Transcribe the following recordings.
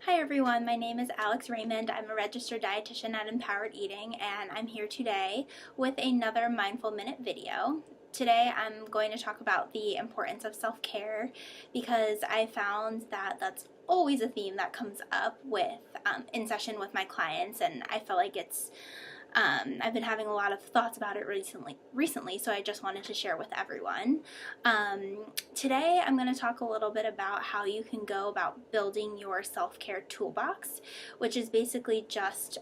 Hi everyone, my name is Raymond. I'm a registered dietitian at Empowered Eating, and I'm here today with another Mindful Minute video. Today I'm going to talk about the importance of self-care because I found that that's always a theme that comes up with in session with my clients, and I feel like I've been having a lot of thoughts about it recently, so I just wanted to share with everyone. Today I'm going to talk a little bit about how you can go about building your self-care toolbox, which is basically just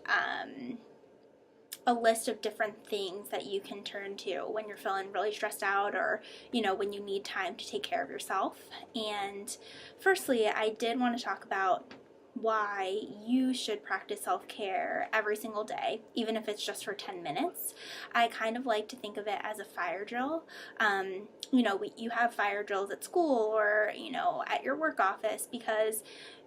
a list of different things that you can turn to when you're feeling really stressed out, or when you need time to take care of yourself. And firstly, I did want to talk about why you should practice self-care every single day, even if it's just for 10 minutes. I kind of like to think of it as a fire drill. You have fire drills at school or, at your work office, because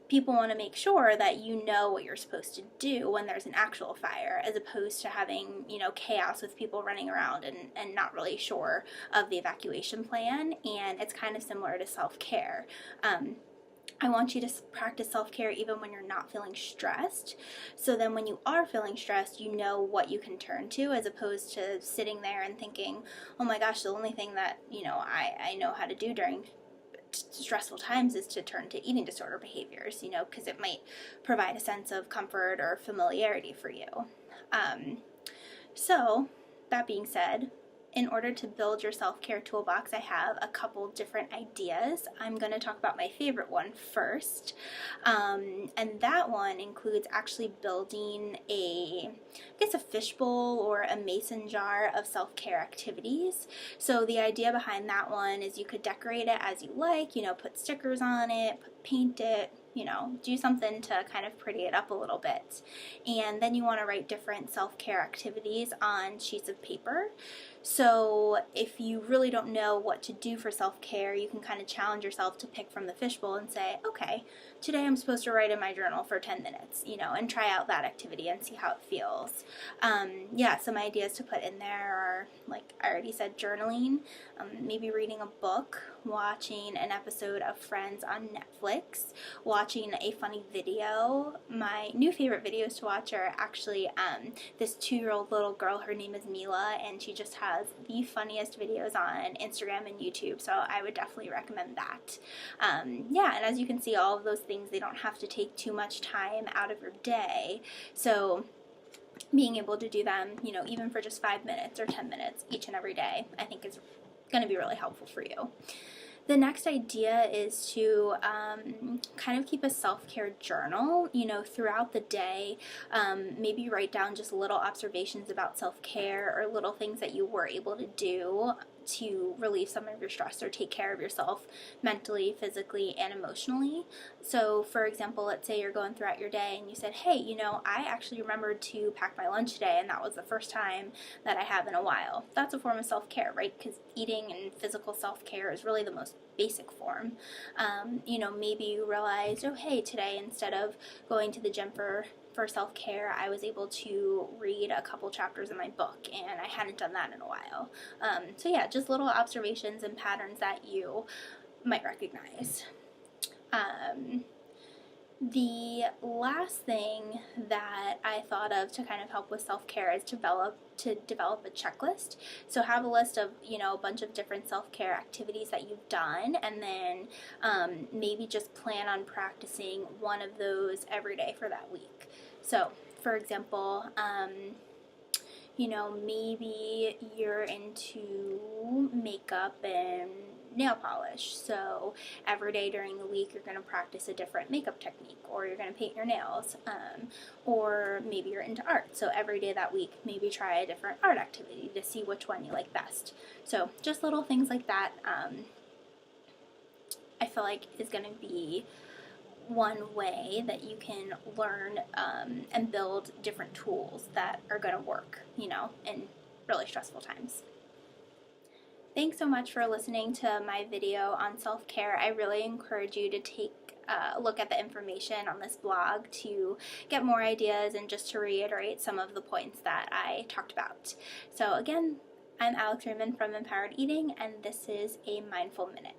people want to make sure that you know what you're supposed to do when there's an actual fire, as opposed to having, chaos with people running around and not really sure of the evacuation plan. And it's kind of similar to self-care. I want you to practice self-care even when you're not feeling stressed. So then when you are feeling stressed, you know what you can turn to, as opposed to sitting there and thinking, oh my gosh, the only thing that, I know how to do during stressful times is to turn to eating disorder behaviors, because it might provide a sense of comfort or familiarity for you. So that being said, in order to build your self-care toolbox, I have a couple different ideas. I'm going to talk about my favorite one first. And that one includes actually building a fishbowl or a mason jar of self-care activities. So the idea behind that one is you could decorate it as you like, put stickers on it, paint it, do something to kind of pretty it up a little bit. And then you want to write different self-care activities on sheets of paper. So if you really don't know what to do for self-care, you can kind of challenge yourself to pick from the fishbowl and say, okay, today I'm supposed to write in my journal for 10 minutes, and try out that activity and see how it feels. Some ideas to put in there are, like I already said, journaling, maybe reading a book, watching an episode of Friends on Netflix, watching a funny video. My new favorite videos to watch are actually this 2-year-old little girl. Her name is Mila, and she just has the funniest videos on Instagram and YouTube, so I would definitely recommend that. And as you can see, all of those things, they don't have to take too much time out of your day, so being able to do them, even for just 5 minutes or 10 minutes each and every day, I think is going to be really helpful for you. The next idea is to kind of keep a self-care journal, throughout the day. Maybe write down just little observations about self-care or little things that you were able to do to relieve some of your stress or take care of yourself mentally, physically, and emotionally. So for example, let's say you're going throughout your day and you said, hey, I actually remembered to pack my lunch today, and that was the first time that I have in a while. That's a form of self-care, right? Because eating and physical self-care is really the most basic form. Maybe you realized, oh hey, today instead of going to the gym for self-care, I was able to read a couple chapters in my book, and I hadn't done that in a while. Just little observations and patterns that you might recognize. The last thing that I thought of to kind of help with self-care is to develop a checklist. So have a list of, a bunch of different self-care activities that you've done, and then maybe just plan on practicing one of those every day for that week. So, for example, maybe you're into makeup and nail polish, so every day during the week you're going to practice a different makeup technique, or you're going to paint your nails, or maybe you're into art, so every day that week maybe try a different art activity to see which one you like best. So just little things like that, I feel like is going to be one way that you can learn and build different tools that are going to work, in really stressful times. Thanks so much for listening to my video on self-care. I really encourage you to take a look at the information on this blog to get more ideas and just to reiterate some of the points that I talked about. So again, I'm Raymond from Empowered Eating, and this is a Mindful Minute.